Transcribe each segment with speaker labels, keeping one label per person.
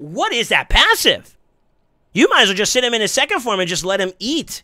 Speaker 1: What is that passive? You might as well just sit him in his second form and just let him eat.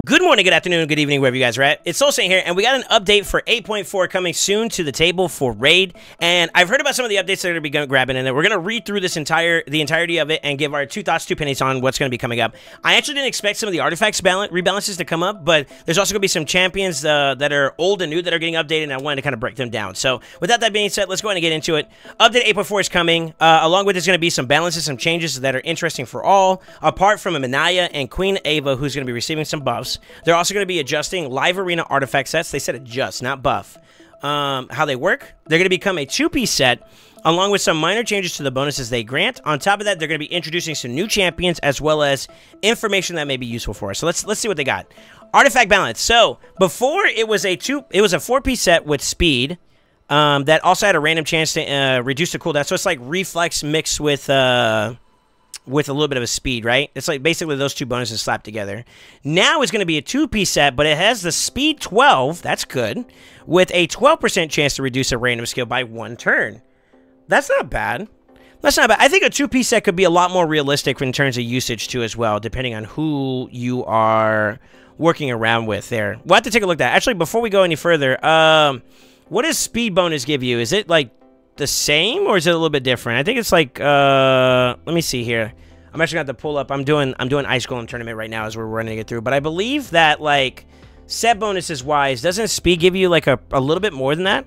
Speaker 1: Good morning, good afternoon, good evening, wherever you guys are at. It's SoulSaint here, and we got an update for 8.4 coming soon to the table for Raid. And I've heard about some of the updates that are going to be grabbing in there. We're going to read through this the entirety of it and give our 2 thoughts, 2 pennies on what's going to be coming up. I actually didn't expect some of the artifacts rebalances to come up, but there's also going to be some champions that are old and new that are getting updated, and I wanted to kind of break them down. So with that being said, let's go ahead and get into it. Update 8.4 is coming. Along with there's going to be some balances, some changes that are interesting for all, apart from a Manaya and Queen Ava, who's going to be receiving some buffs. They're also going to be adjusting live arena artifact sets. They said adjust, not buff. How they work? They're going to become a 2-piece set, along with some minor changes to the bonuses they grant. On top of that, they're going to be introducing some new champions, as well as information that may be useful for us. So let's see what they got. Artifact balance. So before it was a 4-piece set with speed, that also had a random chance to reduce the cooldown. So it's like reflex mixed with a little bit of a speed, right? It's like basically those 2 bonuses slapped together. Now it's going to be a 2-piece set, but it has the speed 12, that's good, with a 12% chance to reduce a random skill by 1 turn. That's not bad. That's not bad. I think a 2-piece set could be a lot more realistic in terms of usage too as well, depending on who you are working around with there. We'll have to take a look at that. Actually, before we go any further, what does speed bonus give you? Is it like the same, or is it a little bit different? I think it's like let me see here. I'm actually going to have to pull up. I'm doing Ice Golem tournament right now as we're running it through, but I believe that like set bonuses wise, doesn't speed give you like a little bit more than that?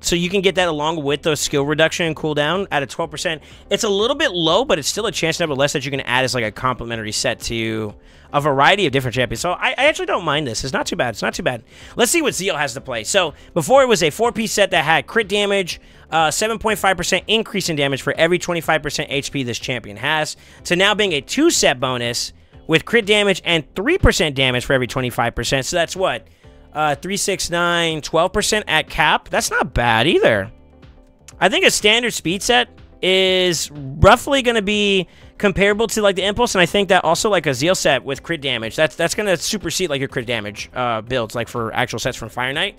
Speaker 1: So you can get that along with those skill reduction and cooldown at a 12%. It's a little bit low, but it's still a chance nevertheless that you can add as like a complementary set to a variety of different champions. So I actually don't mind this. It's not too bad. It's not too bad. Let's see what Zeal has to play. So before it was a 4-piece set that had crit damage, 7.5% increase in damage for every 25% HP this champion has, to now being a 2-set bonus with crit damage and 3% damage for every 25%. So that's what? 3, 6, 9, 12% at cap. That's not bad either. I think a standard speed set is roughly going to be comparable to like the Impulse, and I think that also like a Zeal set with crit damage, that's going to supersede like your crit damage builds, like for actual sets from Fire Knight.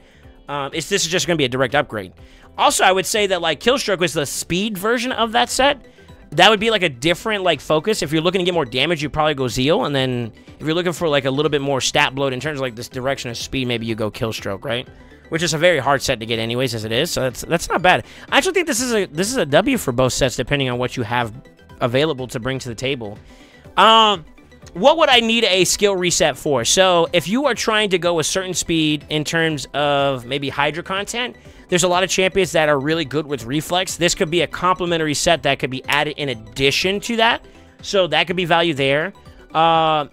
Speaker 1: This is just going to be a direct upgrade. Also, I would say that like Killstroke was the speed version of that set. That would be like a different like focus. If you're looking to get more damage, you probably go Zeal, and then if you're looking for like a little bit more stat bloat in terms of like this direction of speed, maybe you go Killstroke, right? Which is a very hard set to get anyways, as it is. So that's not bad. I actually think this is a W for both sets, depending on what you have available to bring to the table. What would I need a skill reset for? So if you are trying to go a certain speed in terms of maybe HYDRA content, there's a lot of champions that are really good with reflex. This could be a complementary set that could be added in addition to that. So that could be value there.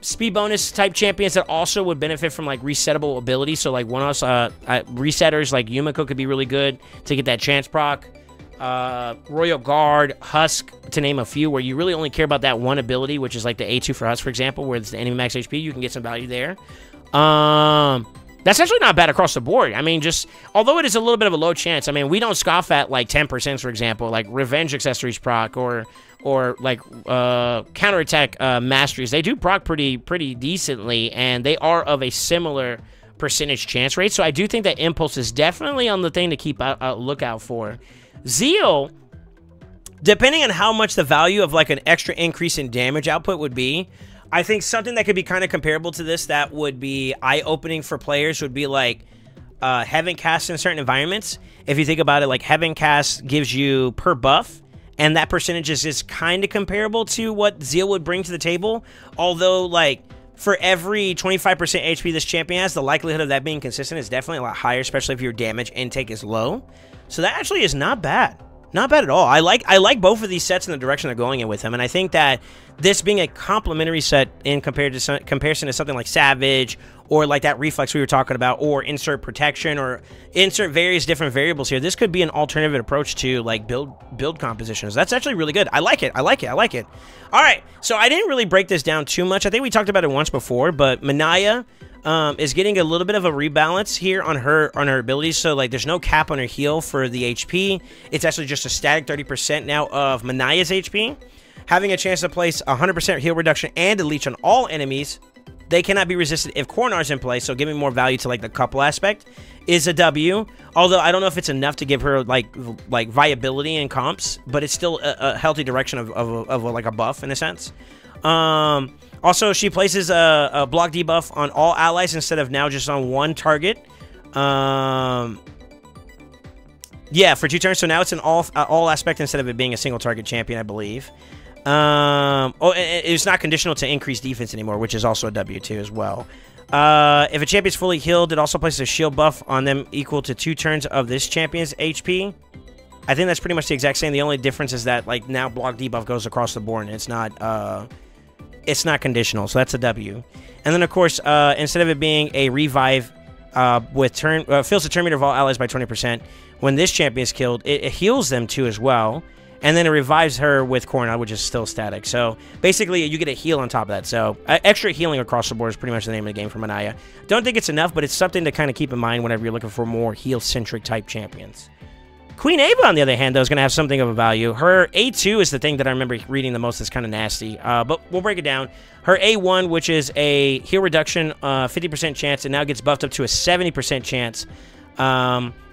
Speaker 1: Speed bonus type champions that also would benefit from like resettable ability. So like one-offs, resetters like Yumiko could be really good to get that chance proc. Royal Guard, Husk, to name a few, where you really only care about that one ability, which is like the A2 for Husk, for example, where it's the enemy max HP. You can get some value there. That's actually not bad across the board. I mean, just, although it is a little bit of a low chance, I mean, we don't scoff at like 10%, for example, like Revenge Accessories proc, or like Counterattack Masteries. They do proc pretty decently, and they are of a similar percentage chance rate. So I do think that Impulse is definitely on the thing to keep a lookout for. Zeal, depending on how much the value of like an extra increase in damage output would be, I think something that could be kind of comparable to this that would be eye-opening for players would be like Heaven Cast in certain environments. If you think about it, like Heaven Cast gives you per buff, and that percentage is kind of comparable to what Zeal would bring to the table. Although, like, for every 25% HP this champion has, the likelihood of that being consistent is definitely a lot higher, especially if your damage intake is low. So that actually is not bad. Not bad at all. I like both of these sets in the direction they're going in with them, and I think that this being a complementary set in comparison to something like Savage, or like that Reflex we were talking about, or insert protection, or insert various different variables here, this could be an alternative approach to like build compositions. That's actually really good. I like it. I like it. I like it. All right, so I didn't really break this down too much. I think we talked about it once before, but Manaya is getting a little bit of a rebalance here on her abilities. So like there's no cap on her heal for the HP. It's actually just a static 30% now of Manaya's HP. having a chance to place 100% heal reduction and a leech on all enemies. They cannot be resisted if Cornar's in play, so giving more value to like the couple aspect is a W. Although I don't know if it's enough to give her like viability in comps, but it's still a healthy direction of like a buff in a sense. Also, she places a block debuff on all allies instead of now just on one target. Yeah, for 2 turns. So now it's an all aspect instead of it being a single target champion, I believe. It's not conditional to increase defense anymore, which is also a W too as well. If a champion's fully healed, it also places a shield buff on them equal to 2 turns of this champion's HP. I think that's pretty much the exact same. The only difference is that like now block debuff goes across the board and it's not conditional, so that's a W. And then of course, instead of it being a revive with fills the turn meter of all allies by 20%, when this champion is killed, it heals them too as well. And then it revives her with Corna, which is still static. So basically, you get a heal on top of that. So extra healing across the board is pretty much the name of the game for Manaya. Don't think it's enough, but it's something to kind of keep in mind whenever you're looking for more heal-centric type champions. Queen Ava, on the other hand, though, is going to have something of a value. Her A2 is the thing that I remember reading the most that's kind of nasty. But we'll break it down. Her A1, which is a heal reduction, 50% chance, and now gets buffed up to a 70% chance.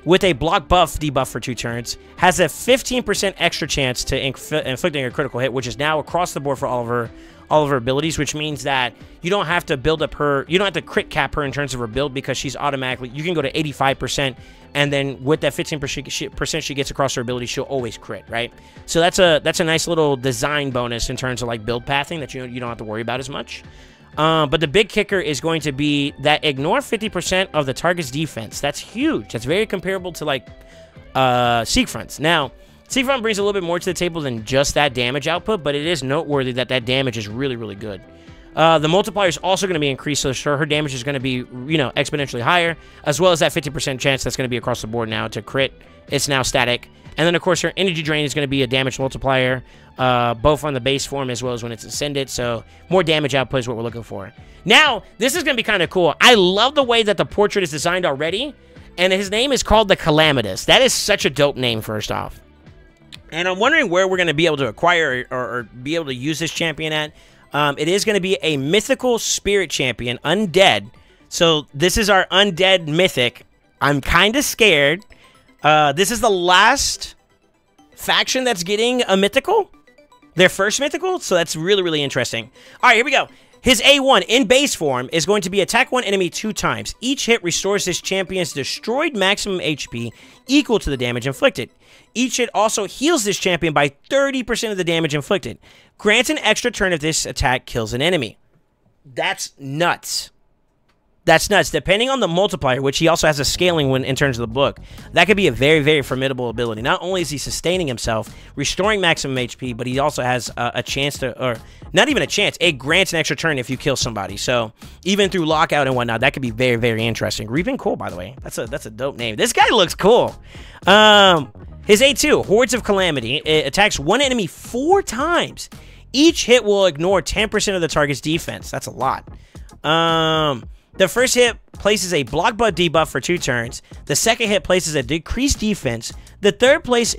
Speaker 1: With a block buff debuff for 2 turns, has a 15% extra chance to inflicting a critical hit, which is now across the board for all of her abilities, which means that you don't have to build up her, you don't have to crit cap her in terms of her build because she's automatically, you can go to 85%, and then with that 15% she gets across her ability, she'll always crit, right? So that's a nice little design bonus in terms of like build pathing that you don't have to worry about as much. But the big kicker is going to be that ignore 50% of the target's defense. That's huge. That's very comparable to like Seekfront's. Now, Seekfront brings a little bit more to the table than just that damage output, but it is noteworthy that that damage is really, really good. The multiplier is also going to be increased, so sure, her damage is going to be, you know, exponentially higher, as well as that 50% chance that's going to be across the board now to crit. It's now static. And then, of course, her energy drain is going to be a damage multiplier, both on the base form as well as when it's ascended. So more damage output is what we're looking for. Now, this is going to be kind of cool. I love the way that the portrait is designed already, and his name is called the Calamitous. That is such a dope name, first off. And I'm wondering where we're going to be able to acquire or be able to use this champion at. It is going to be a mythical spirit champion, undead. So this is our undead mythic. I'm kind of scared. This is the last faction that's getting a mythical. Their first mythical, so that's really, really interesting. All right, here we go. His A1 in base form is going to be attack one enemy 2 times. Each hit restores this champion's destroyed maximum HP equal to the damage inflicted. Each hit also heals this champion by 30% of the damage inflicted. Grants an extra turn if this attack kills an enemy. That's nuts. That's nuts. Depending on the multiplier, which he also has a scaling one in terms of the book, that could be a very, very formidable ability. Not only is he sustaining himself, restoring maximum HP, but he also has a chance to, or not even a chance, it grants an extra turn if you kill somebody. So even through lockout and whatnot, that could be very, very interesting. Reaping Cool, by the way. That's a dope name. This guy looks cool. His A2, Hordes of Calamity, it attacks one enemy 4 times. Each hit will ignore 10% of the target's defense. That's a lot. The first hit places a block buff debuff for 2 turns. The second hit places a decreased defense. The third place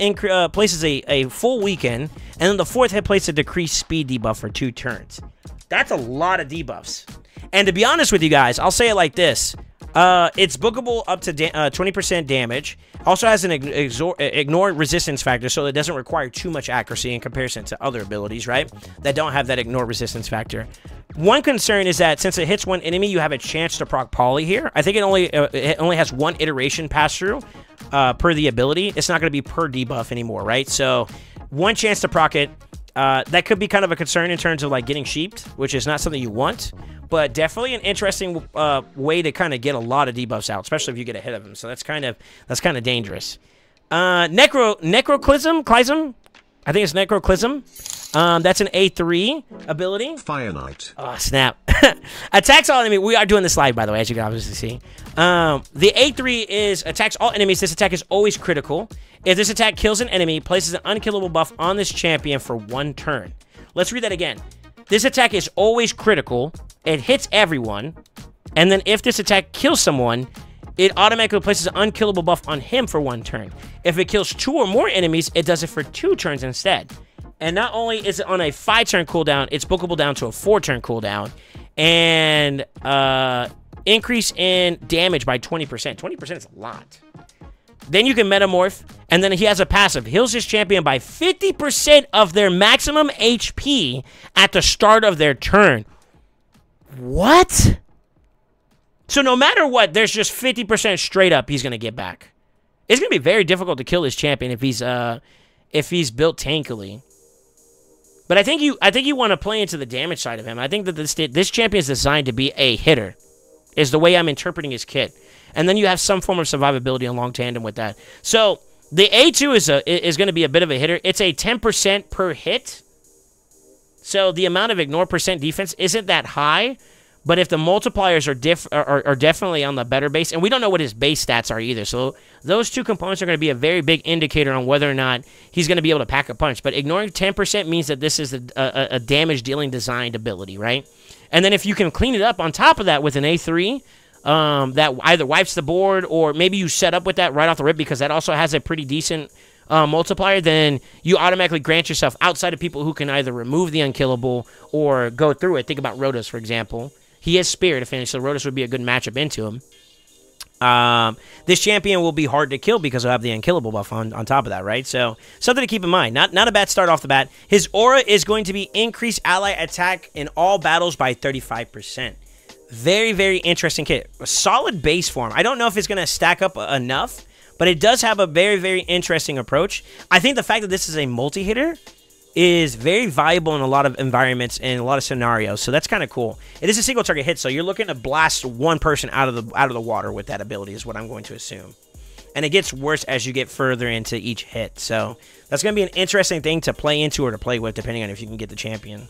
Speaker 1: places a full weaken. And then the fourth hit places a decreased speed debuff for 2 turns. That's a lot of debuffs. And to be honest with you guys, I'll say it like this. It's bookable up to 20% damage. Also has an ignore resistance factor, so it doesn't require too much accuracy in comparison to other abilities, right? That don't have that ignore resistance factor. One concern is that since it hits one enemy, you have a chance to proc poly here. I think it only has 1 iteration pass through per the ability. It's not going to be per debuff anymore, right? So 1 chance to proc it. That could be kind of a concern in terms of like getting sheeped, which is not something you want, but definitely an interesting way to kind of get a lot of debuffs out, especially if you get ahead of them. So that's kind of dangerous. Necroclism, I think it's Necroclism. That's an A3 ability.
Speaker 2: Fire Knight.
Speaker 1: Oh, snap. Attacks all enemies. We are doing this live, by the way, as you can obviously see. The A3 is attacks all enemies. This attack is always critical. If this attack kills an enemy, places an unkillable buff on this champion for 1 turn. Let's read that again. This attack is always critical. It hits everyone. And then if this attack kills someone, it automatically places an unkillable buff on him for 1 turn. If it kills 2 or more enemies, it does it for 2 turns instead. And not only is it on a 5-turn cooldown, it's bookable down to a 4-turn cooldown. And increase in damage by 20%. 20% is a lot. Then you can metamorph, and then he has a passive. Heals his champion by 50% of their maximum HP at the start of their turn. What? So no matter what, there's just 50% straight up he's going to get back. It's going to be very difficult to kill his champion if he's built tankily. But I think you want to play into the damage side of him. I think that this champion is designed to be a hitter, is the way I'm interpreting his kit. And then you have some form of survivability along tandem with that. So the A2 is going to be a bit of a hitter. It's a 10% per hit. So the amount of ignore percent defense isn't that high. But if the multipliers are definitely on the better base, and we don't know what his base stats are either. So those two components are going to be a very big indicator on whether or not he's going to be able to pack a punch. But ignoring 10% means that this is a damage-dealing designed ability, right? And then if you can clean it up on top of that with an A3, that either wipes the board, or maybe you set up with that right off the rip because that also has a pretty decent multiplier, then you automatically grant yourself outside of people who can either remove the unkillable or go through it. Think about Rotos, for example. He has Spear to finish, so Rotos would be a good matchup into him. This champion will be hard to kill because he'll have the unkillable buff on top of that, right? So something to keep in mind. Not a bad start off the bat. His aura is going to be increased ally attack in all battles by 35%. Very, very interesting kit. A solid base form. I don't know if it's going to stack up enough, but it does have a very, very interesting approach. I think the fact that this is a multi-hitter is very valuable in a lot of environments and a lot of scenarios, so that's kind of cool. It is a single target hit, so you're looking to blast one person out of the water with that ability is what I'm going to assume. And it gets worse as you get further into each hit, so that's going to be an interesting thing to play into or to play with, depending on if you can get the champion.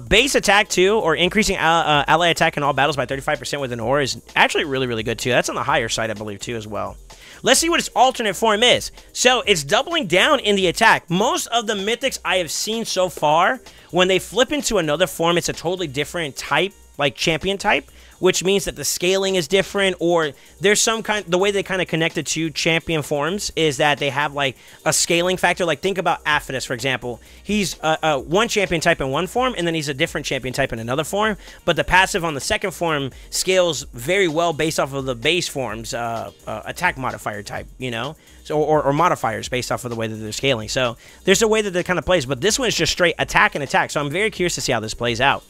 Speaker 1: Base attack too, or increasing ally attack in all battles by 35% with an aura is actually really, really good too. That's on the higher side, I believe, too, as well. Let's see what its alternate form is. So it's doubling down in the attack. Most of the mythics I have seen so far, when they flip into another form, it's a totally different type, like champion type, which means that the scaling is different, or there's some kind, the way they kind of connect the two champion forms is that they have like a scaling factor. Like think about Aphidus, for example. He's one champion type in one form, and then he's a different champion type in another form, but the passive on the second form scales very well based off of the base form's attack modifier type, you know? So, or modifiers based off of the way that they're scaling. So there's a way that it kind of plays, but this one is just straight attack and attack. So I'm very curious to see how this plays out.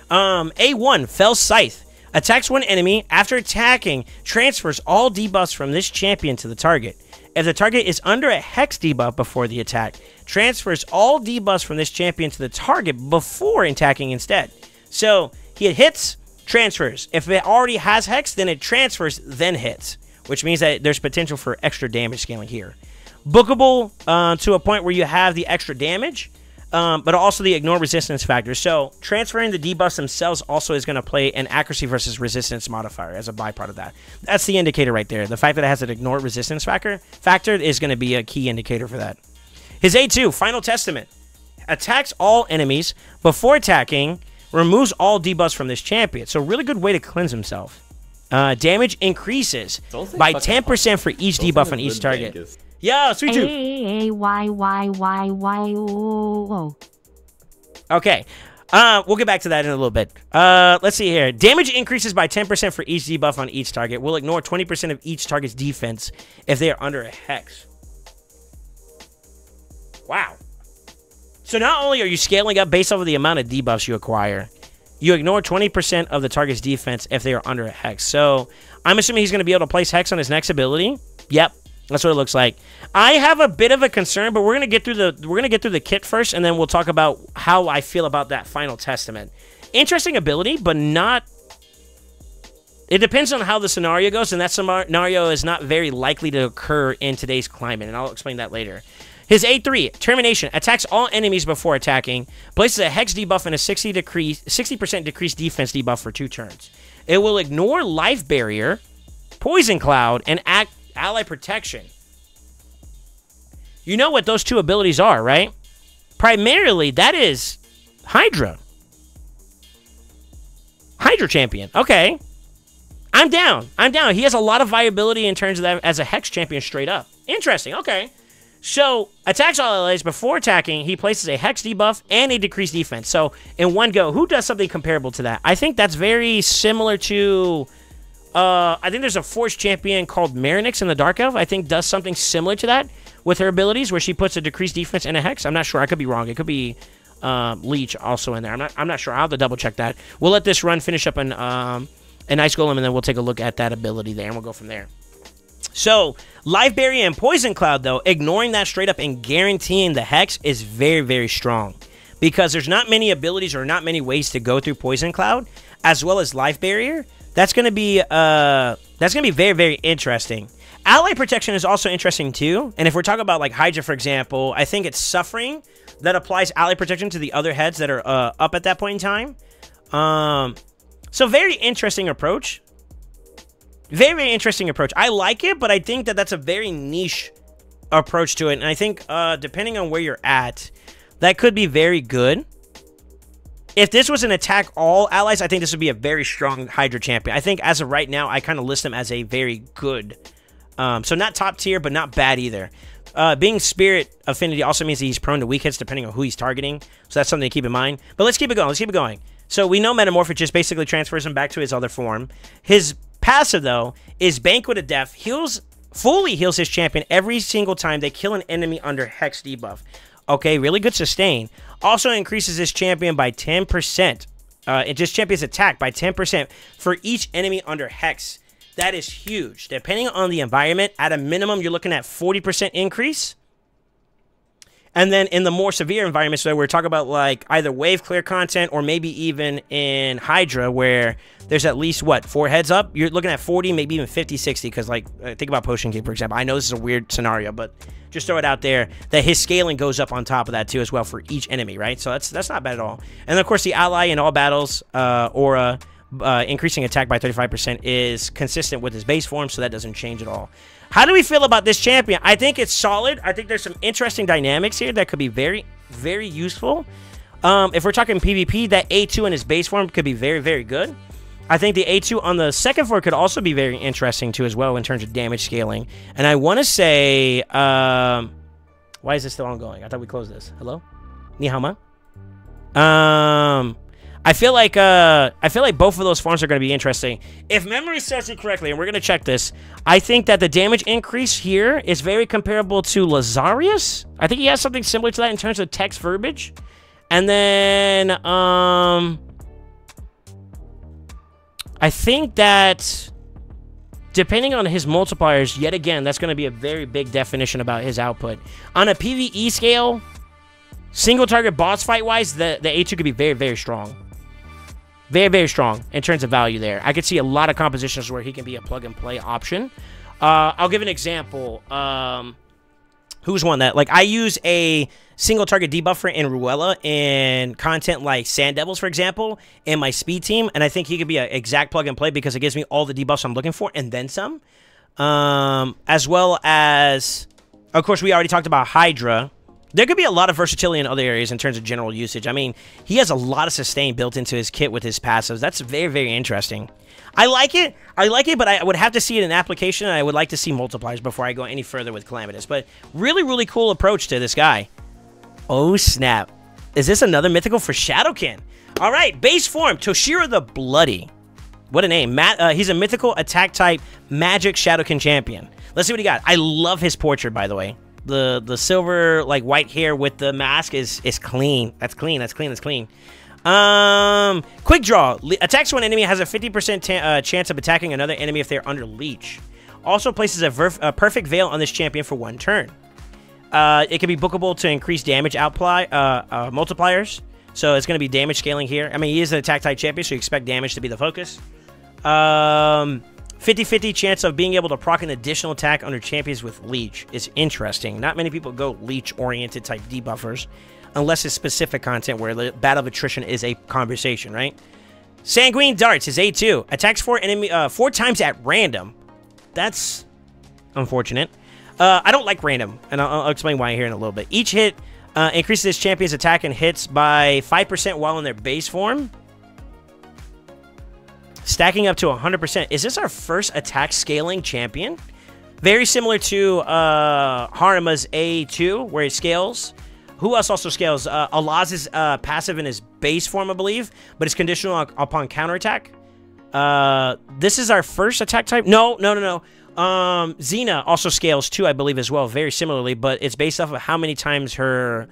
Speaker 1: A1, Fell Scythe. Attacks one enemy. After attacking, transfers all debuffs from this champion to the target. If the target is under a Hex debuff before the attack, transfers all debuffs from this champion to the target before attacking instead. So, he hits, transfers. If it already has Hex, then it transfers, then hits. Which means that there's potential for extra damage scaling here. Bookable to a point where you have the extra damage, but also the ignore resistance factor. So transferring the debuffs themselves also is going to play an accuracy versus resistance modifier as a byproduct of that. That's the indicator right there. The fact that it has an ignore resistance factor is going to be a key indicator for that. His A2, Final Testament. Attacks all enemies. Before attacking, removes all debuffs from this champion. So really good way to cleanse himself. Damage increases by 10% for each debuff on each target. Yo, Sweet Tooth. Okay. We'll get back to that in a little bit. Let's see here. Damage increases by 10% for each debuff on each target. We'll ignore 20% of each target's defense if they are under a Hex. Wow. So not only are you scaling up based off of the amount of debuffs you acquire, you ignore 20% of the target's defense if they are under a Hex. So I'm assuming he's going to be able to place Hex on his next ability. Yep. That's what it looks like. I have a bit of a concern, but we're gonna get through the kit first, and then we'll talk about how I feel about that Final Testament. Interesting ability, but not. It depends on how the scenario goes, and that scenario is not very likely to occur in today's climate, and I'll explain that later. His A3, Termination, attacks all enemies before attacking, places a Hex debuff and a 60% decreased defense debuff for 2 turns. It will ignore Life Barrier, Poison Cloud, and Ally Protection. You know what those two abilities are, right? Primarily, that is HYDRA. HYDRA champion. Okay. I'm down. I'm down. He has a lot of viability in terms of that as a Hex champion straight up. Interesting. Okay. So, attacks all allies. Before attacking, he places a Hex debuff and a decreased defense. So, in one go, who does something comparable to that? I think that's very similar to... I think there's a Force champion called Marinix in the Dark Elf. I think does something similar to that with her abilities, where she puts a decreased defense and a Hex. I'm not sure. I could be wrong. It could be Leech also in there. I'm not sure. I'll have to double check that. We'll let this run finish up an Ice Golem, and then we'll take a look at that ability there, and we'll go from there. So, Life Barrier and Poison Cloud, though, ignoring that straight up and guaranteeing the Hex is very, very strong. Because there's not many abilities or not many ways to go through Poison Cloud, as well as Life Barrier. That's going to be very, very interesting. Ally Protection is also interesting, too. And if we're talking about, like, HYDRA, for example, I think it's Suffering that applies Ally Protection to the other heads that are up at that point in time. So, very interesting approach. Very, very interesting approach. I like it, but I think that that's a very niche approach to it. And I think, depending on where you're at, that could be very good. If this was an attack all allies, I think this would be a very strong HYDRA champion. I think as of right now, I kind of list him as a very good. So not top tier, but not bad either. Being Spirit Affinity also means that he's prone to weak hits depending on who he's targeting. So that's something to keep in mind. But let's keep it going. Let's keep it going. So we know Metamorphic just basically transfers him back to his other form. His passive, though, is Banquet of Death. Fully heals his champion every single time they kill an enemy under Hex debuff. Okay, really good sustain. Also increases his champion by 10%. It just champions attack by 10% for each enemy under Hex. That is huge. Depending on the environment, at a minimum, you're looking at 40% increase. And then in the more severe environments, so we're talking about like either wave clear content or maybe even in HYDRA where there's at least, what, 4 heads up? You're looking at 40, maybe even 50, 60, because like, think about Potion King, for example. I know this is a weird scenario, but just throw it out there that his scaling goes up on top of that too as well for each enemy, right? So that's not bad at all. And of course, the ally in all battles, Aura, increasing attack by 35% is consistent with his base form, so that doesn't change at all. How do we feel about this champion? I think it's solid. I think there's some interesting dynamics here that could be very, very useful. If we're talking PvP, that A2 in his base form could be very, very good. I think the A2 on the second floor could also be very interesting too as well in terms of damage scaling. And I want to say, why is this still ongoing? I thought we closed this. Hello? Ni hao ma? I feel like both of those forms are going to be interesting. If memory serves me correctly, and we're going to check this, I think that the damage increase here is very comparable to Lazarius. I think he has something similar to that in terms of text verbiage. And then, I think that depending on his multipliers, yet again, that's going to be a very big definition about his output. On a PvE scale, single target boss fight wise, the A2 could be very, very strong. Very, very strong in terms of value there. I could see a lot of compositions where he can be a plug-and-play option. I'll give an example. Who's one that... Like, I use a single-target debuffer in Ruella in content like Sand Devils, for example, in my speed team, and I think he could be an exact plug-and-play because it gives me all the debuffs I'm looking for, and then some. As well as... Of course, we already talked about HYDRA. There could be a lot of versatility in other areas in terms of general usage. I mean, he has a lot of sustain built into his kit with his passives. That's very, very interesting. I like it, but I would have to see it in application, and I would like to see multipliers before I go any further with Calamitous. But really, really cool approach to this guy. Oh, snap. Is this another mythical for Shadowkin? All right, base form, Toshiro the Bloody. What a name. He's a mythical attack type magic Shadowkin champion. Let's see what he got. I love his portrait, by the way. The silver, like, white hair with the mask is clean. That's clean. That's clean. That's clean. Quick draw. Attacks one enemy, has a 50% chance of attacking another enemy if they're under leech. Also places a perfect veil on this champion for 1 turn. It can be bookable to increase damage multipliers. So it's going to be damage scaling here. I mean, he is an attack type champion, so you expect damage to be the focus. 50-50 chance of being able to proc an additional attack under champions with leech is interesting. Not many people go leech-oriented type debuffers, unless it's specific content where the battle of attrition is a conversation, right? Sanguine Darts is A2. Attacks 4 times at random. That's unfortunate. I don't like random, and I'll explain why here in a little bit. Each hit increases this champion's attack and hits by 5% while in their base form. Stacking up to 100%. Is this our first attack scaling champion? Very similar to Harima's A2, where it scales. Who else also scales? Alaz's passive in his base form, I believe, but it's conditional upon counterattack. This is our first attack type. No. Xena also scales too, I believe, as well, very similarly, but it's based off of how many times her,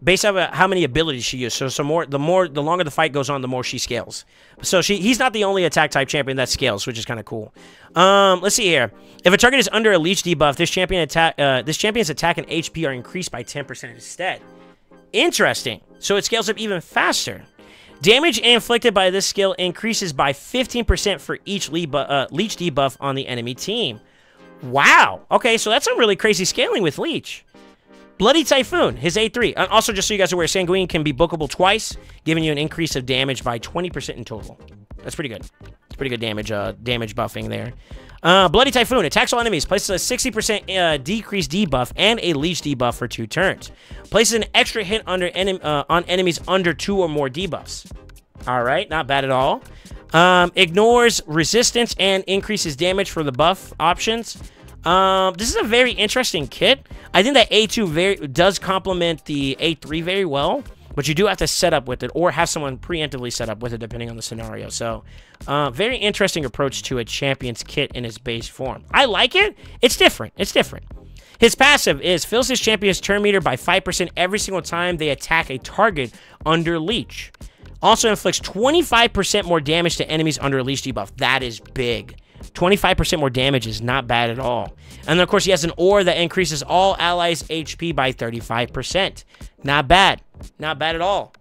Speaker 1: based off of how many abilities she uses. So the longer the fight goes on, the more she scales. So he's not the only attack type champion that scales, which is kind of cool. Let's see here. If a target is under a leech debuff, this champion's attack and HP are increased by 10% instead. Interesting. So it scales up even faster. Damage inflicted by this skill increases by 15% for each leech debuff on the enemy team. Wow. Okay, so that's some really crazy scaling with Leech. Bloody Typhoon, his A3. And also, just so you guys are aware, Sanguine can be bookable twice, giving you an increase of damage by 20% in total. That's pretty good. It's pretty good damage buffing there. Bloody Typhoon attacks all enemies, places a 60% decreased debuff and a leech debuff for 2 turns. Places an extra hit on enemies under 2 or more debuffs. Alright, not bad at all. Ignores resistance and increases damage for the buff options. This is a very interesting kit. I think that A2 does complement the A3 very well, but you do have to set up with it or have someone preemptively set up with it depending on the scenario. So, very interesting approach to a champion's kit in its base form. I like it. It's different. It's different. His passive is fills his champion's turn meter by 5% every single time they attack a target under Leech. Also inflicts 25% more damage to enemies under a Leech debuff. That is big. 25% more damage is not bad at all. And then, of course, he has an aura that increases all allies' HP by 35%. Not bad. Not bad at all.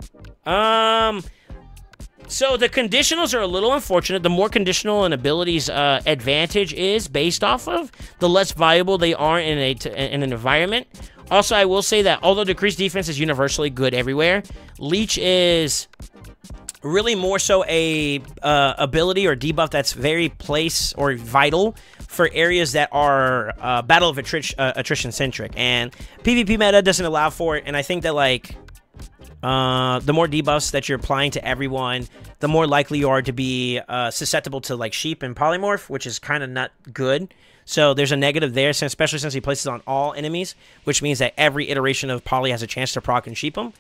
Speaker 1: So the conditionals are a little unfortunate. The more conditional an ability's advantage is based off of, the less valuable they are in an environment. Also, I will say that although decreased defense is universally good everywhere, Leech is really more so a ability or debuff that's very place or vital for areas that are battle of attrition centric, and PvP meta doesn't allow for it. And I think that like the more debuffs that you're applying to everyone, the more likely you are to be susceptible to like sheep and polymorph, which is kind of not good. So there's a negative there, especially since he places on all enemies, which means that every iteration of poly has a chance to proc and sheep them.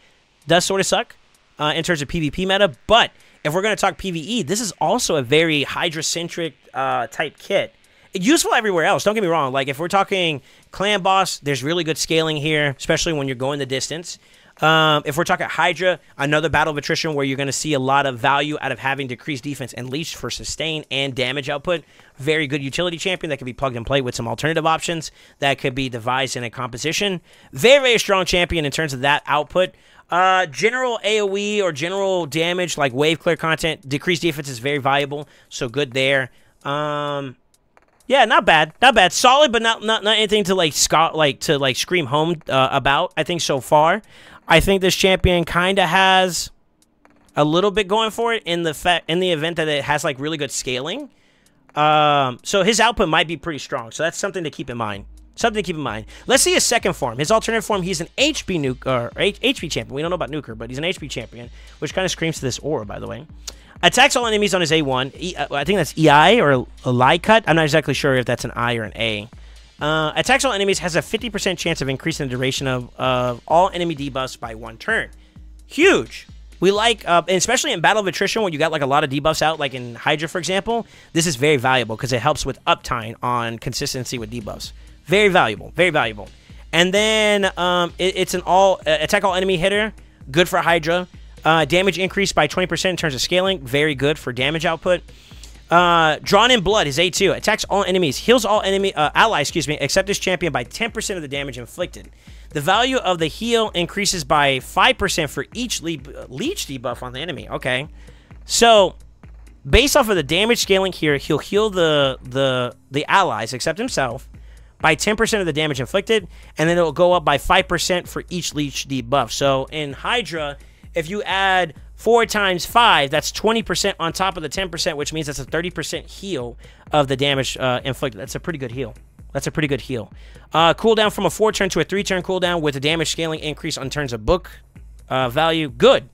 Speaker 1: Does sort of suck in terms of PvP meta, but if we're going to talk PvE, this is also a very Hydra-centric type kit. Useful everywhere else, don't get me wrong. Like, if we're talking clan boss, there's really good scaling here, especially when you're going the distance. If we're talking Hydra, another battle of attrition where you're going to see a lot of value out of having decreased defense and leech for sustain and damage output. Very good utility champion that can be plugged and play with some alternative options that could be devised in a composition. Very, very strong champion in terms of that output. General AoE or general damage, like wave clear content, decreased defense is very valuable, so good there. Yeah, not bad, not bad. Solid, but not anything to like scream home about. I think so far, I think this champion kind of has a little bit going for it in the event that it has like really good scaling. So his output might be pretty strong. So that's something to keep in mind. Something to keep in mind. Let's see his second form. His alternate form, he's an HP champion. We don't know about Nuker, but he's an HP champion, which kind of screams to this aura, by the way. Attacks all enemies on his A1. I think that's EI or a lie cut. I'm not exactly sure if that's an I or an A. Attacks all enemies has a 50% chance of increasing the duration of all enemy debuffs by 1 turn. Huge. We like, especially in Battle of Attrition when you got like a lot of debuffs out, like in Hydra, for example, this is very valuable because it helps with uptime on consistency with debuffs. Very valuable, very valuable. And then it's an attack all enemy hitter, good for Hydra. Damage increased by 20% in terms of scaling, very good for damage output. Drawn in Blood, his A2, attacks all enemies, heals all allies, except his champion by 10% of the damage inflicted. The value of the heal increases by 5% for each leech debuff on the enemy. Okay, so based off of the damage scaling here, he'll heal the allies, except himself, by 10% of the damage inflicted, and then it'll go up by 5% for each leech debuff. So in Hydra, if you add 4 times 5, that's 20% on top of the 10%, which means that's a 30% heal of the damage inflicted. That's a pretty good heal. That's a pretty good heal. Cooldown from a 4-turn to a 3-turn cooldown with a damage scaling increase on turns of book value. Good.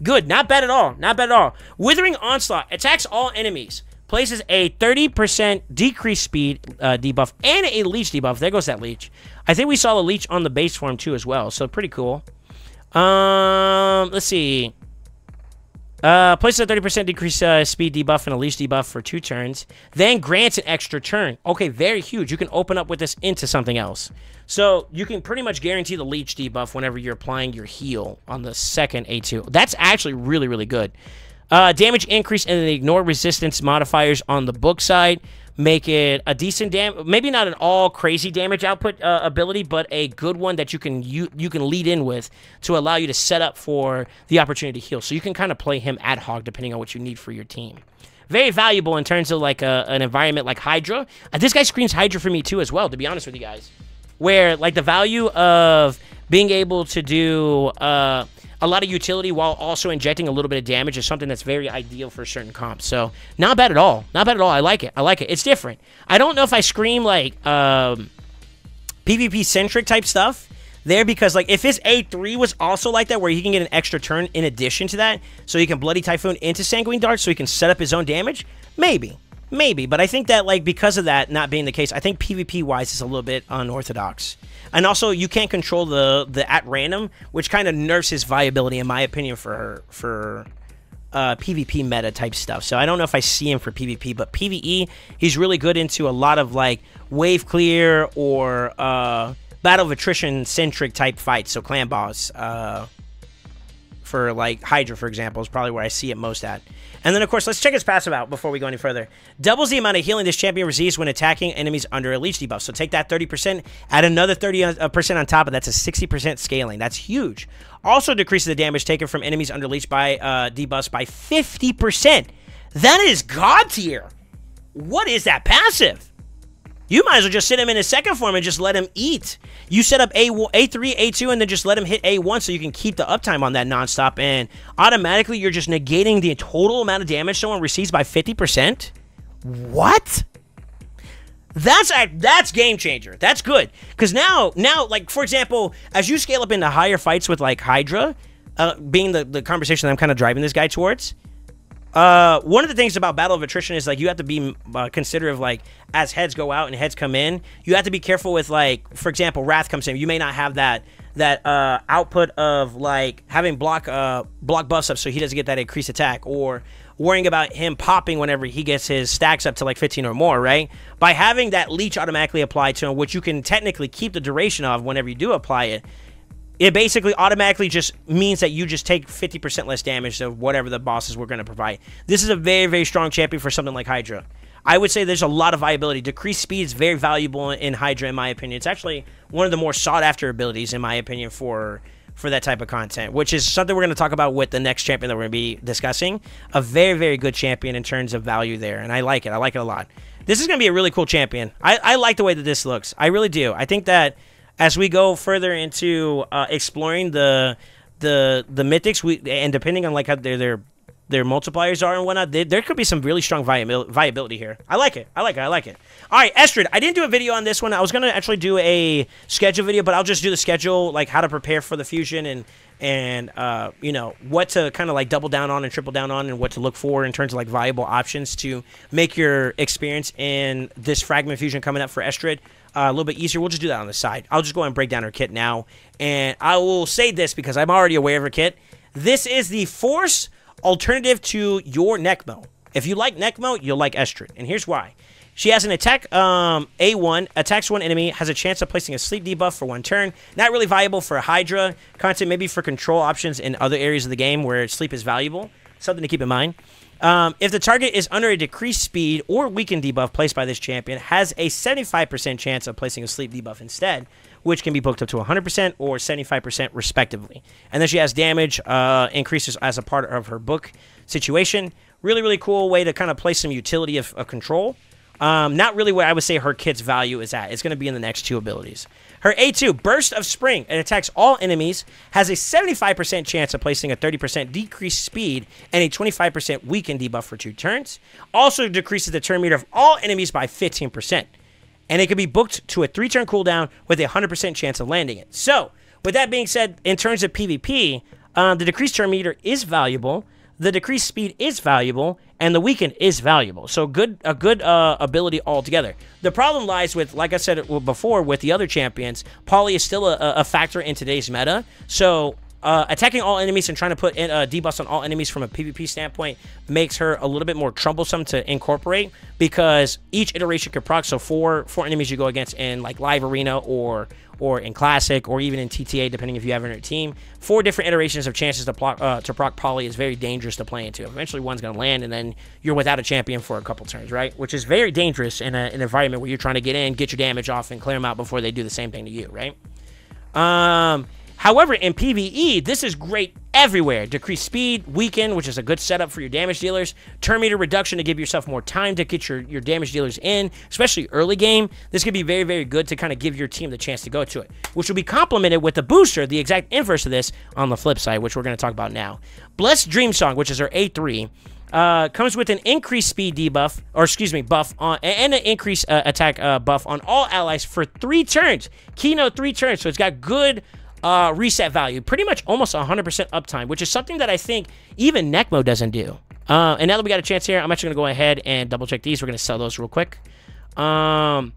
Speaker 1: Good. Not bad at all. Not bad at all. Withering Onslaught attacks all enemies. places a 30% decreased speed debuff and a leech debuff. There goes that leech. I think we saw the leech on the base form too as well, so pretty cool. Let's see. Places a 30% decreased speed debuff and a leech debuff for 2 turns. Then grants an extra turn. Okay, very huge. You can open up with this into something else. So you can pretty much guarantee the leech debuff whenever you're applying your heal on the second A2. That's actually really, really good. Damage increase and the ignore resistance modifiers on the book side make it a decent maybe not an all crazy damage output ability, but a good one that you can lead in with to allow you to set up for the opportunity to heal. So you can kind of play him ad hoc depending on what you need for your team. Very valuable in terms of like an environment like HYDRA. This guy screams HYDRA for me too as well, to be honest with you guys. Where like the value of being able to do a lot of utility while also injecting a little bit of damage is something that's very ideal for certain comps. So not bad at all. Not bad at all. I like it. I like it. It's different. I don't know if I scream like PvP centric type stuff there, because like if his A3 was also like that, where he can get an extra turn in addition to that, so he can Bloody Typhoon into Sanguine Dart so he can set up his own damage, maybe. But I think that, like, because of that not being the case, I think PvP-wise is a little bit unorthodox. And also, you can't control the at random, which kind of nerfs his viability, in my opinion, for PvP meta type stuff. So I don't know if I see him for PvP, but PvE, he's really good into a lot of, like, wave clear or battle of attrition-centric type fights. So clan boss, for, like, HYDRA, for example, is probably where I see it most at. And then, of course, let's check his passive out before we go any further. Doubles the amount of healing this champion receives when attacking enemies under a leech debuff. So take that 30%, add another 30% on top of that. That's a 60% scaling. That's huge. Also decreases the damage taken from enemies under leech by debuffs by 50%. That is god tier. What is that passive? You might as well just sit him in his second form and just let him eat. You set up A3, A2, and then just let him hit A1 so you can keep the uptime on that nonstop, and automatically you're just negating the total amount of damage someone receives by 50%? What? That's game changer. That's good. Because now, like, for example, as you scale up into higher fights with, like, HYDRA, being the conversation that I'm kind of driving this guy towards, one of the things about Battle of Attrition is, like, you have to be considerate of, like, as heads go out and heads come in, you have to be careful with, like, for example, Wrath comes in. You may not have that output of, like, having block buffs up so he doesn't get that increased attack, or worrying about him popping whenever he gets his stacks up to, like, 15 or more, right? By having that leech automatically applied to him, which you can technically keep the duration of whenever you do apply it, it basically automatically just means that you just take 50% less damage of whatever the bosses were going to provide. This is a very, very strong champion for something like HYDRA. I would say there's a lot of viability. Decreased speed is very valuable in HYDRA, in my opinion. It's actually one of the more sought-after abilities, in my opinion, for that type of content, which is something we're going to talk about with the next champion that we're going to be discussing. A very, very good champion in terms of value there, and I like it. I like it a lot. This is going to be a really cool champion. I like the way that this looks. I really do. I think that as we go further into exploring the mythics, and depending on like how their multipliers are and whatnot, there could be some really strong viability here. I like it. I like it. All right, Estrid, I didn't do a video on this one. I was gonna actually do a schedule video, but I'll just do the schedule, like how to prepare for the fusion and you know, what to kind of like double down on and triple down on, and what to look for in terms of like viable options to make your experience in this fragment fusion coming up for Estrid a little bit easier. We'll just do that on the side. I'll just go and break down her kit now, and I will say this because I'm already aware of her kit. This is the Force alternative to your Necmo. If you like Necmo, you'll like Estrid, and here's why. She has an attack A1, attacks one enemy, has a chance of placing a sleep debuff for 1 turn. Not really viable for HYDRA content, maybe for control options in other areas of the game where sleep is valuable. Something to keep in mind. If the target is under a decreased speed or weakened debuff placed by this champion, has a 75% chance of placing a sleep debuff instead, which can be booked up to 100% or 75% respectively. And then she has damage increases as a part of her book situation. Really, really cool way to kind of place some utility of control. Not really where I would say her kit's value is at. It's going to be in the next 2 abilities. Her A2, Burst of Spring. It attacks all enemies, has a 75% chance of placing a 30% decreased speed and a 25% weakened debuff for 2 turns. Also decreases the turn meter of all enemies by 15%. And it can be booked to a 3-turn cooldown with a 100% chance of landing it. So, with that being said, in terms of PvP, the decreased turn meter is valuable. the decreased speed is valuable, and the weaken is valuable. So a good ability altogether. The problem lies with, like I said before, with the other champions, Polly is still a factor in today's meta. So attacking all enemies and trying to put in debuffs on all enemies from a PvP standpoint makes her a little bit more troublesome to incorporate, because each iteration could proc. So four enemies you go against in like live arena or in classic or even in TTA, depending if you have it in your team, 4 different iterations of chances to proc Polly is very dangerous to play into. Eventually one's going to land, and then you're without a champion for a couple turns, right? Which is very dangerous in an environment where you're trying to get in, get your damage off, and clear them out before they do the same thing to you, right? However, in PvE, this is great everywhere. Decreased speed, weaken, which is a good setup for your damage dealers. Turn meter reduction to give yourself more time to get your damage dealers in, especially early game. This could be very, very good to kind of give your team the chance to go to it, which will be complemented with the booster, the exact inverse of this, on the flip side, which we're going to talk about now. Blessed Dream Song, which is our A3, comes with an increased speed debuff, or excuse me, buff on, and an increased attack buff on all allies for 3 turns. Keynote 3 turns, so it's got good reset value, pretty much almost 100% uptime, which is something that I think even Necmo doesn't do. And now that we got a chance here, I'm actually going to go ahead and double check these. We're going to sell those real quick. Let's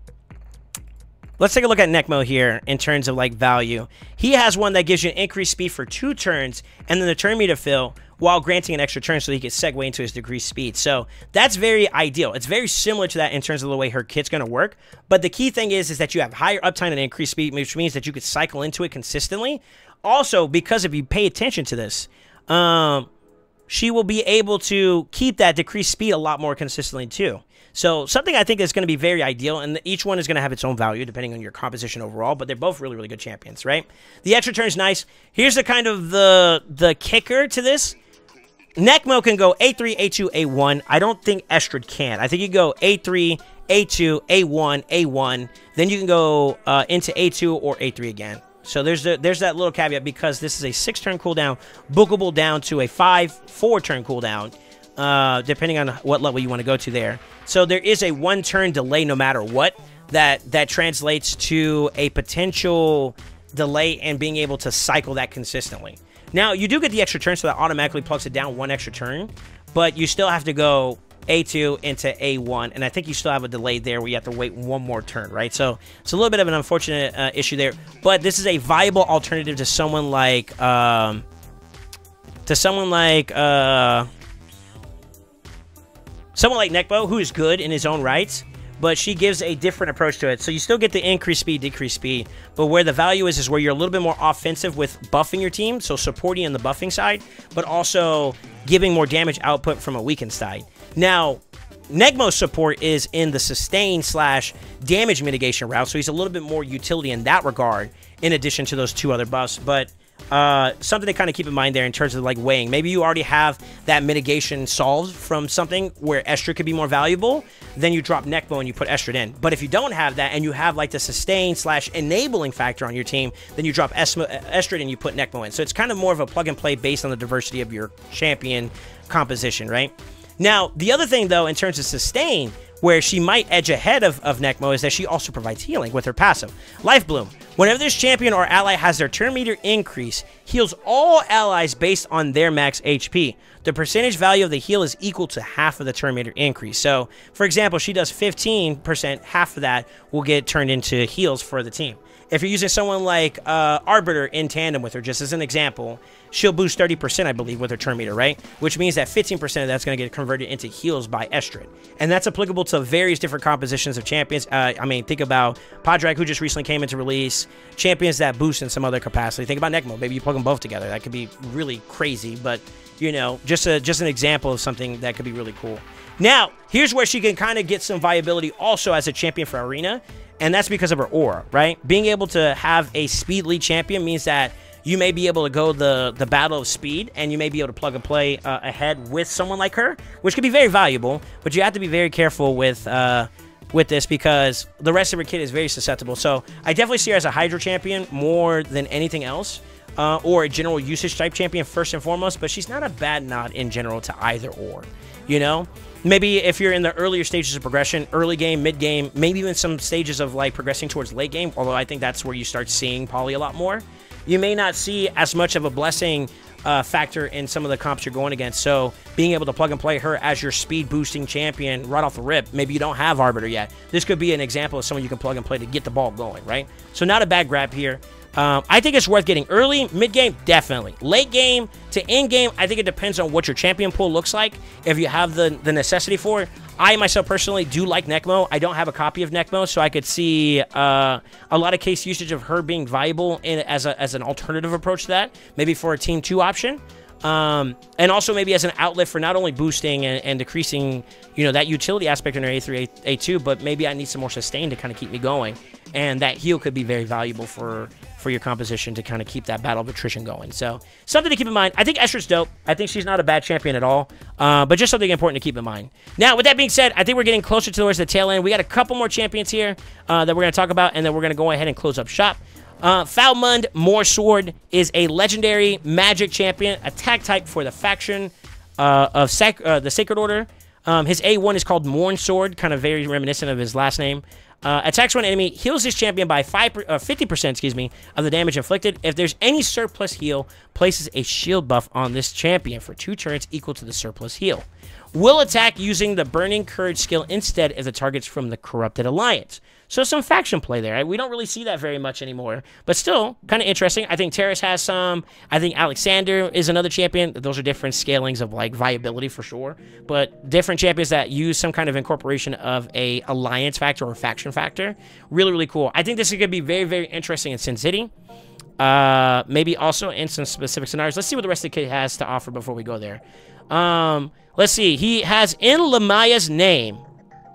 Speaker 1: take a look at Necmo here in terms of like value. He has one that gives you an increased speed for 2 turns and then the turn meter fill while granting an extra turn so he can segue into his decreased speed. So that's very ideal. It's very similar to that in terms of the way her kit's going to work. But the key thing is that you have higher uptime and increased speed, which means that you could cycle into it consistently. Also, because if you pay attention to this, she will be able to keep that decreased speed a lot more consistently too. So something I think is going to be very ideal, and each one is going to have its own value depending on your composition overall, but they're both really, really good champions, right? The extra turn is nice. Here's the kind of the kicker to this. Necmo can go A3, A2, A1. I don't think Estrid can. I think you go A3, A2, A1, A1. Then you can go into A2 or A3 again. So there's that little caveat, because this is a 6-turn cooldown, bookable down to a 4-turn cooldown, depending on what level you want to go to there. So there is a 1-turn delay no matter what. That translates to a potential delay in being able to cycle that consistently. Now, you do get the extra turn, so that automatically plugs it down 1 extra turn, but you still have to go A2 into A1, and I think you still have a delay there where you have to wait 1 more turn, right? So it's a little bit of an unfortunate issue there, but this is a viable alternative to someone like Necmo, who is good in his own rights, but she gives a different approach to it. So you still get the increased speed, decreased speed, but where the value is where you're a little bit more offensive with buffing your team, so supporting on the buffing side, but also giving more damage output from a weakened side. Now, Necmo's support is in the sustain / damage mitigation route, so he's a little bit more utility in that regard, in addition to those 2 other buffs, but something to kind of keep in mind there in terms of like weighing. Maybe you already have that mitigation solved from something where Estrid could be more valuable, then you drop Necmo and you put Estrid in. But if you don't have that and you have like the sustain / enabling factor on your team, then you drop Estrid and you put Necmo in. So it's kind of more of a plug and play based on the diversity of your champion composition, right? Now, the other thing though, in terms of sustain, where she might edge ahead of Necmo, is that she also provides healing with her passive. Life Bloom. Whenever this champion or ally has their turn meter increase, heals all allies based on their max HP. The percentage value of the heal is equal to half of the turn meter increase. So, for example, she does 15%, half of that will get turned into heals for the team. If you're using someone like Arbiter in tandem with her, just as an example, she'll boost 30%, I believe, with her turn meter, right? Which means that 15% of that's going to get converted into heals by Estrid. And that's applicable to various different compositions of champions. I mean, think about Podrak, who just recently came into release, champions that boost in some other capacity. Think about Necmo. Maybe you plug them both together. That could be really crazy, but, you know, just an example of something that could be really cool. Now, here's where she can kind of get some viability also as a champion for Arena, and that's because of her aura, right? Being able to have a speed lead champion means that you may be able to go the battle of speed, and you may be able to plug and play ahead with someone like her, which could be very valuable, but you have to be very careful with this because the rest of her kit is very susceptible. So I definitely see her as a HYDRA champion more than anything else, or a general usage type champion first and foremost, but she's not a bad nod in general to either or, you know? Maybe if you're in the earlier stages of progression, early game, mid game, maybe even some stages of like progressing towards late game, although I think that's where you start seeing Polly a lot more, you may not see as much of a blessing factor in some of the comps you're going against. So being able to plug and play her as your speed boosting champion right off the rip, maybe you don't have Arbiter yet. This could be an example of someone you can plug and play to get the ball going, right? So not a bad grab here. I think it's worth getting early, mid-game, definitely. Late game to end-game, I think it depends on what your champion pool looks like, if you have the necessity for it. I, myself, personally, do like Necmo. I don't have a copy of Necmo, so I could see a lot of case usage of her being viable as an alternative approach to that, maybe for a Team 2 option. And also maybe as an outlet for not only boosting and decreasing, you know, that utility aspect in her A3, A2, but maybe I need some more sustain to kind of keep me going. And that heal could be very valuable for your composition to kind of keep that battle of attrition going. So something to keep in mind. I think Estra's dope. I think she's not a bad champion at all, but just something important to keep in mind. Now, with that being said, I think we're getting closer towards the tail end. We got a couple more champions here that we're going to talk about, and then we're going to go ahead and close up shop. Falmund Moorsword is a legendary magic champion, attack type for the faction of the Sacred Order. His A1 is called Moorsword, kind of very reminiscent of his last name. Attacks one enemy, heals this champion by 50%, excuse me, of the damage inflicted. If there's any surplus heal, places a shield buff on this champion for 2 turns equal to the surplus heal. Will attack using the Burning Courage skill instead if the target's from the Corrupted Alliance. So some faction play there. We don't really see that very much anymore, but still kind of interesting. I think Terrace has some. I think Alexander is another champion. Those are different scalings of like viability for sure, but different champions that use some kind of incorporation of a alliance factor or faction factor. Really, really cool. I think this is going to be very, very interesting in Sin City. Maybe also in some specific scenarios. Let's see what the rest of the kit has to offer before we go there. Let's see. He has in Lamaya's name.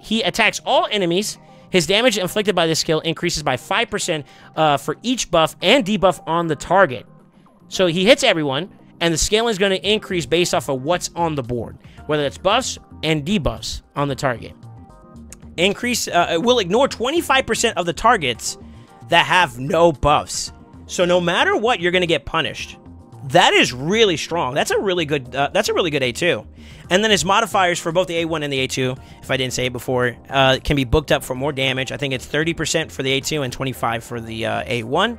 Speaker 1: He attacks all enemies. His damage inflicted by this skill increases by 5% for each buff and debuff on the target. So he hits everyone, and the scaling is going to increase based off of what's on the board, whether it's buffs and debuffs on the target. Will ignore 25% of the targets that have no buffs. So no matter what, you're going to get punished. That is really strong. That's a really good A2. And then his modifiers for both the A1 and the A2, if I didn't say it before, can be booked up for more damage. I think it's 30% for the A2 and 25% for the A1.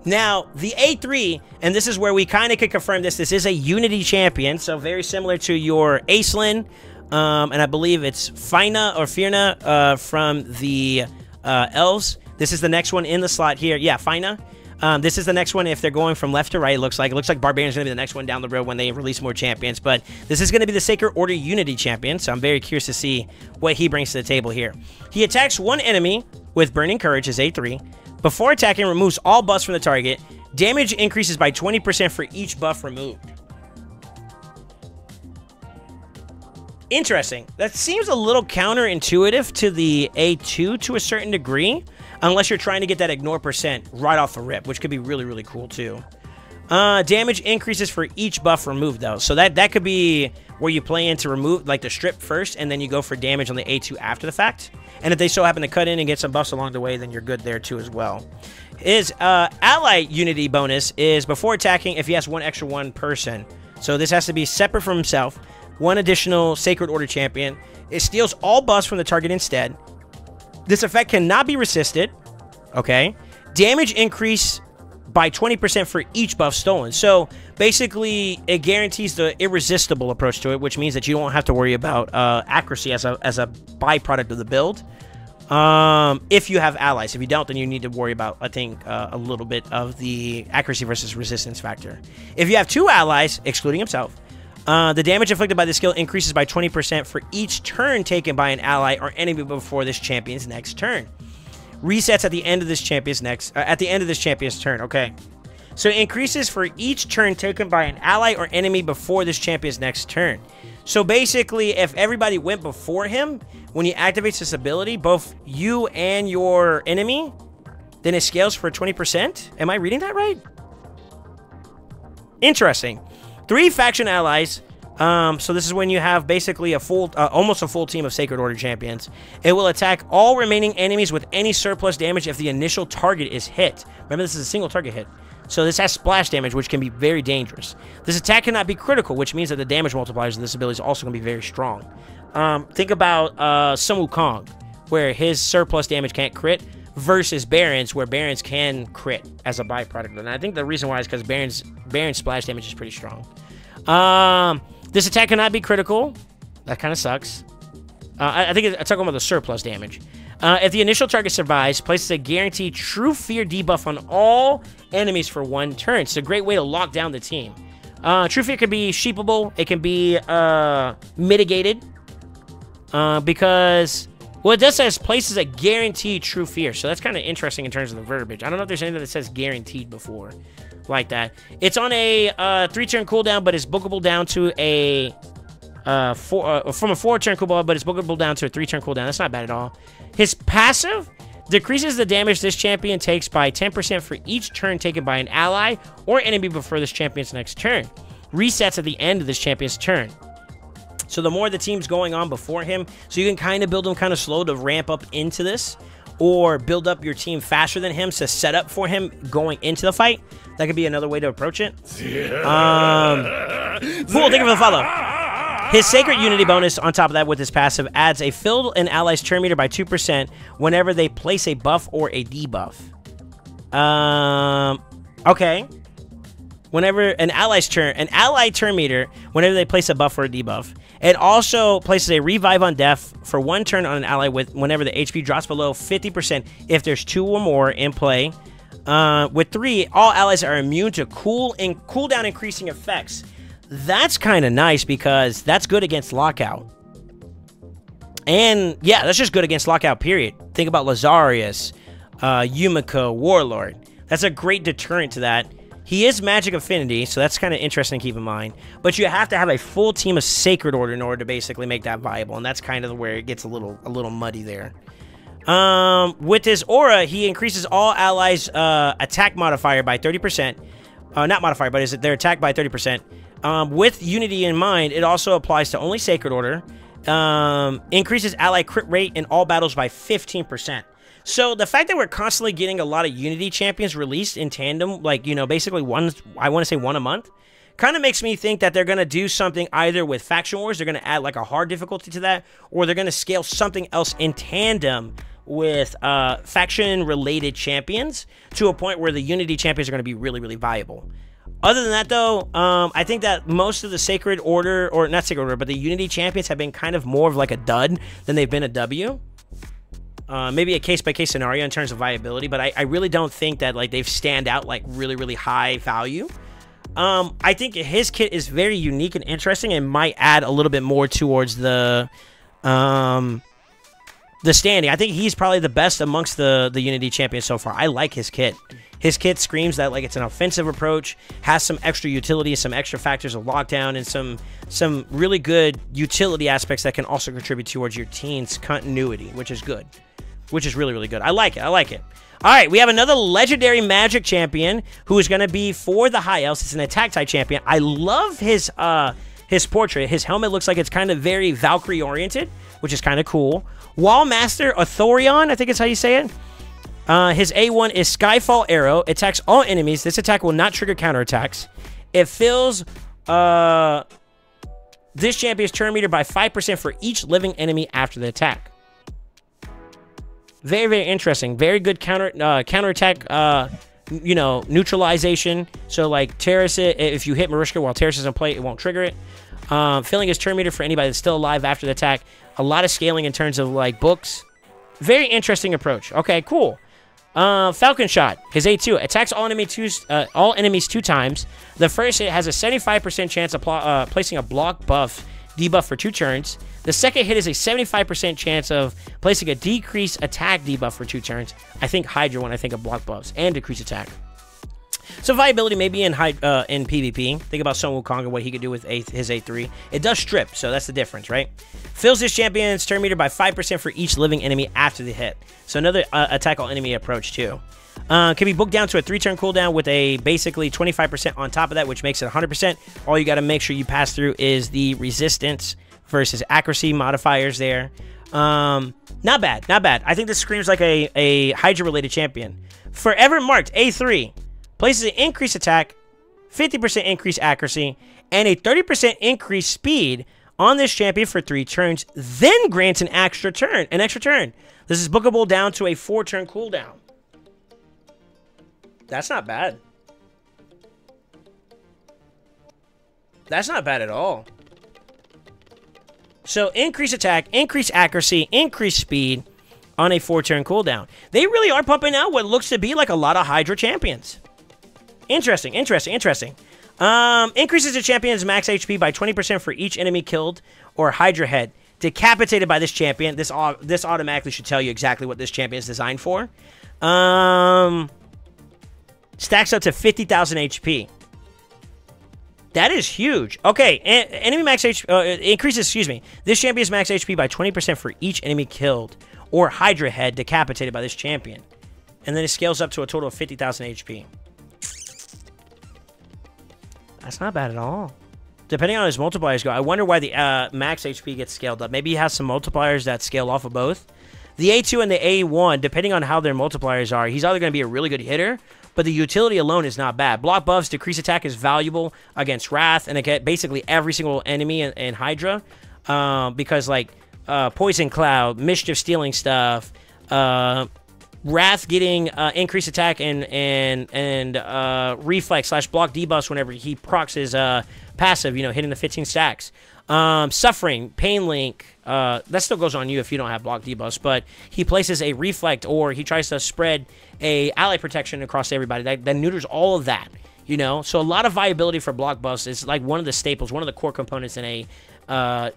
Speaker 1: Now, the A3, and this is where we kind of could confirm this is a Unity champion, so very similar to your Aislinn, and I believe it's Fina or Firna from the Elves. This is the next one in the slot here. Yeah, Fina. This is the next one if they're going from left to right, it looks like. It looks like Barbarian's going to be the next one down the road when they release more champions. But this is going to be the Sacred Order Unity champion, so I'm very curious to see what he brings to the table here. He attacks one enemy with Burning Courage, his A3. Before attacking, removes all buffs from the target. Damage increases by 20% for each buff removed. Interesting. That seems a little counterintuitive to the A2 to a certain degree. Unless you're trying to get that ignore percent right off the rip, which could be really, really cool too. Damage increases for each buff removed though. So that could be where you play in to remove like the strip first and then you go for damage on the A2 after the fact. And if they so happen to cut in and get some buffs along the way, then you're good there too as well. His ally unity bonus is before attacking if he has one extra one person. So this has to be separate from himself. One additional Sacred Order champion. It steals all buffs from the target instead. This effect cannot be resisted, okay? Damage increase by 20% for each buff stolen. So, basically, it guarantees the irresistible approach to it, which means that you don't have to worry about accuracy as a byproduct of the build. If you have allies. If you don't, then you need to worry about, I think, a little bit of the accuracy versus resistance factor. If you have 2 allies, excluding himself, the damage inflicted by the skill increases by 20% for each turn taken by an ally or enemy before this champion's next turn. Resets at the end of this champion's turn. Okay, so it increases for each turn taken by an ally or enemy before this champion's next turn. So basically, if everybody went before him, when he activates this ability, both you and your enemy, then it scales for 20%. Am I reading that right? Interesting. 3 faction allies. So this is when you have basically a full, almost a full team of Sacred Order champions. It will attack all remaining enemies with any surplus damage if the initial target is hit. Remember, this is a single target hit. So this has splash damage, which can be very dangerous. This attack cannot be critical, which means that the damage multipliers of this ability is also going to be very strong. Think about Sun Wukong, where his surplus damage can't crit, versus Barons, where Barons can crit as a byproduct. And I think the reason why is because Baron's splash damage is pretty strong. This attack cannot be critical. That kind of sucks. I think I'm talking about the surplus damage. If the initial target survives, places a guaranteed True Fear debuff on all enemies for 1 turn. It's a great way to lock down the team. True Fear can be sheepable. It can be mitigated. Because, well, it does says places a guaranteed True Fear. So that's kind of interesting in terms of the verbiage. I don't know if there's anything that says guaranteed before like that. It's on a 3-turn cooldown, but it's bookable down to a from a 4-turn cooldown, but it's bookable down to a 3-turn cooldown. That's not bad at all. His passive decreases the damage this champion takes by 10% for each turn taken by an ally or enemy before this champion's next turn. Resets at the end of this champion's turn. So the more the team's going on before him, so you can kind of build him kind of slow to ramp up into this, or build up your team faster than him to set up for him going into the fight. That could be another way to approach it. Cool, thank you for the follow. His Sacred Unity bonus on top of that with his passive adds a fill an ally's turn meter by 2% whenever they place a buff or a debuff. Okay. Whenever an ally turn meter, whenever they place a buff or a debuff. It also places a revive on death for 1 turn on an ally whenever the HP drops below 50% if there's 2 or more in play. With 3, all allies are immune to cooldown increasing effects. That's kind of nice because that's good against lockout. And yeah, that's just good against lockout, period. Think about Lazarius, Yumiko, Warlord. That's a great deterrent to that. He is Magic Affinity, so that's kind of interesting to keep in mind. But you have to have a full team of Sacred Order in order to basically make that viable, and that's kind of where it gets a little muddy there. With his aura, he increases all allies' attack modifier by 30%. Not modifier, but is it their attack by 30%. With Unity in mind, it also applies to only Sacred Order. Increases ally crit rate in all battles by 15%. So the fact that we're constantly getting a lot of Unity champions released in tandem, like, you know, basically I want to say one a month, kind of makes me think that they're going to do something either with Faction Wars, they're going to add like a hard difficulty to that, or they're going to scale something else in tandem with faction-related champions to a point where the Unity champions are going to be really, really viable. Other than that, though, I think that most of the Sacred Order, or not Sacred Order, but the Unity champions have been kind of more of like a dud than they've been a W. Maybe a case-by-case scenario in terms of viability, but I really don't think that like they've stand out like really, really high value. I think his kit is very unique and interesting and might add a little bit more towards the standing. I think he's probably the best amongst the Unity champions so far. I like his kit. His kit screams that like it's an offensive approach, has some extra utility, some extra factors of lockdown, and some really good utility aspects that can also contribute towards your team's continuity, which is good. Which is really, really good. I like it. I like it. All right, we have another legendary Magic champion who is going to be for the High Elves. It's an attack type champion. I love his portrait. His helmet looks like it's kind of very Valkyrie-oriented, which is kind of cool. Wall Master Athorion, I think is how you say it. His A1 is Skyfall Arrow. Attacks all enemies. This attack will not trigger counterattacks. It fills this champion's turn meter by 5% for each living enemy after the attack. Very, very interesting. Very good counterattack, you know, neutralization. So, like, Terrace it, if you hit Mariska while Terrace is in play, it won't trigger it. Filling his turn meter for anybody that's still alive after the attack. A lot of scaling in terms of, like, books. Very interesting approach. Okay, cool. Falcon Shot. His A2 attacks all enemies 2 times. The first hit has a 75% chance of placing a block buff debuff for 2 turns. The second hit is a 75% chance of placing a decreased attack debuff for 2 turns. I think HYDRA when I think of block buffs and decreased attack. So viability maybe in PvP. Think about Sun Wukong and what he could do with his A3. It does strip, so that's the difference, right? Fills this champion's turn meter by 5% for each living enemy after the hit. So another attack all enemy approach too. Can be booked down to a 3-turn cooldown with a basically 25% on top of that, which makes it 100%. All you got to make sure you pass through is the resistance versus accuracy modifiers there. Not bad, not bad. I think this screams like a HYDRA-related champion. Forever Marked A3 places an increased attack, 50% increased accuracy, and a 30% increased speed on this champion for 3 turns, then grants an extra turn. This is bookable down to a 4-turn cooldown. That's not bad. That's not bad at all. So, increase attack, increase accuracy, increase speed on a 4-turn cooldown. They really are pumping out what looks to be like a lot of Hydra champions. Interesting. Increases the champion's max HP by 20% for each enemy killed or Hydra head decapitated by this champion. This automatically should tell you exactly what this champion is designed for. Stacks up to 50,000 HP. That is huge. Okay, enemy max HP increases. Excuse me. This champion's max HP by 20% for each enemy killed or Hydra head decapitated by this champion, and then it scales up to a total of 50,000 HP. That's not bad at all. Depending on his multipliers go, I wonder why the max HP gets scaled up. Maybe he has some multipliers that scale off of both. The A2 and the A1, depending on how their multipliers are, he's either going to be a really good hitter, but the utility alone is not bad. Block buffs, decrease attack is valuable against Wrath, and against basically every single enemy in Hydra, because like Poison Cloud, Mischief stealing stuff, Wrath getting increased attack and reflex / block debuffs whenever he procs his passive, you know, hitting the 15 stacks. Suffering, Pain Link, that still goes on you if you don't have block debuffs, but he places a reflect or he tries to spread a ally protection across everybody. That neuters all of that, you know? So a lot of viability for block buffs is like one of the staples, one of the core components in a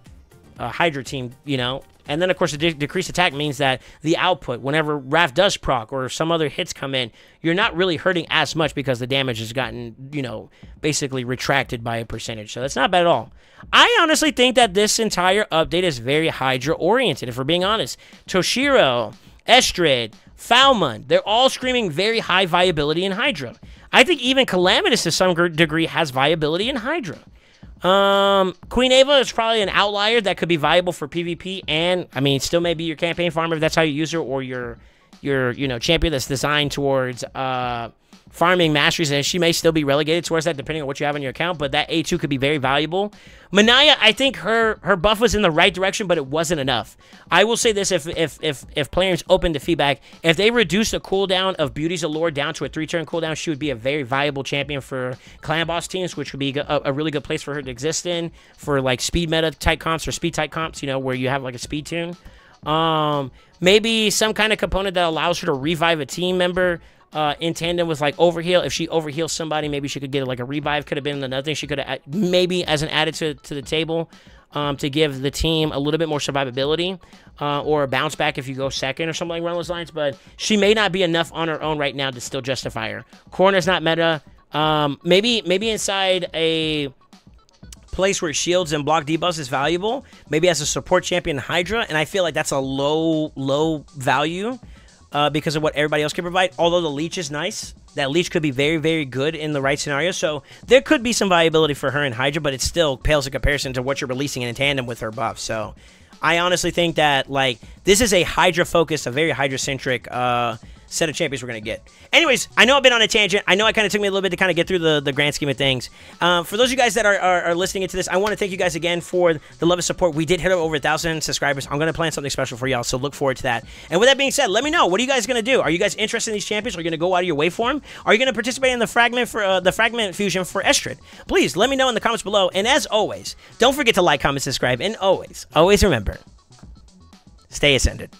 Speaker 1: Hydra team, you know? And then, of course, the decreased attack means that the output, whenever Wrath does proc or some other hits come in, you're not really hurting as much because the damage has gotten, you know, basically retracted by a percentage. So that's not bad at all. I honestly think that this entire update is very Hydra-oriented, if we're being honest. Toshiro, Estrid, Falmon, they're all screaming very high viability in Hydra. I think even Calamitous, to some degree, has viability in Hydra. Queen Ava is probably an outlier that could be viable for PvP, and I mean, still maybe your campaign farmer if that's how you use her, or your you know, champion that's designed towards farming masteries, and she may still be relegated towards that depending on what you have on your account, but that A2 could be very valuable. Manaya, I think her buff was in the right direction, but it wasn't enough. I will say this, if players open to feedback, if they reduce the cooldown of Beauty's Allure down to a 3-turn cooldown, she would be a very viable champion for clan boss teams, which would be a really good place for her to exist in, for like speed meta type comps or speed type comps, you know, where you have like a speed tune. Maybe some kind of component that allows her to revive a team member in tandem with like overheal. If she overheals somebody, maybe she could get like a revive. Could have been another thing she could have maybe as an added to the table to give the team a little bit more survivability or a bounce back if you go second or something along those lines. But she may not be enough on her own right now to still justify her. Corner's not meta. Maybe inside a place where shields and block debuffs is valuable. Maybe as a support champion in Hydra, and I feel like that's a low value. Because of what everybody else can provide. Although the leech is nice, that leech could be very, very good in the right scenario. So there could be some viability for her in Hydra, but it still pales in comparison to what you're releasing in tandem with her buff. So I honestly think that like this is a Hydra-focused, a very Hydra-centric set of champions we're going to get. Anyways, I know I've been on a tangent. I know I kind of took me a little bit to kind of get through the grand scheme of things. For those of you guys that are listening into this, I want to thank you guys again for the love and support. We did hit over 1,000 subscribers. I'm going to plan something special for y'all, so look forward to that. And with that being said, let me know. What are you guys going to do? Are you guys interested in these champions? Are you going to go out of your way for them? Are you going to participate in the fragment fusion for Estrid? Please let me know in the comments below. And as always, don't forget to like, comment, subscribe, and always remember, stay ascended.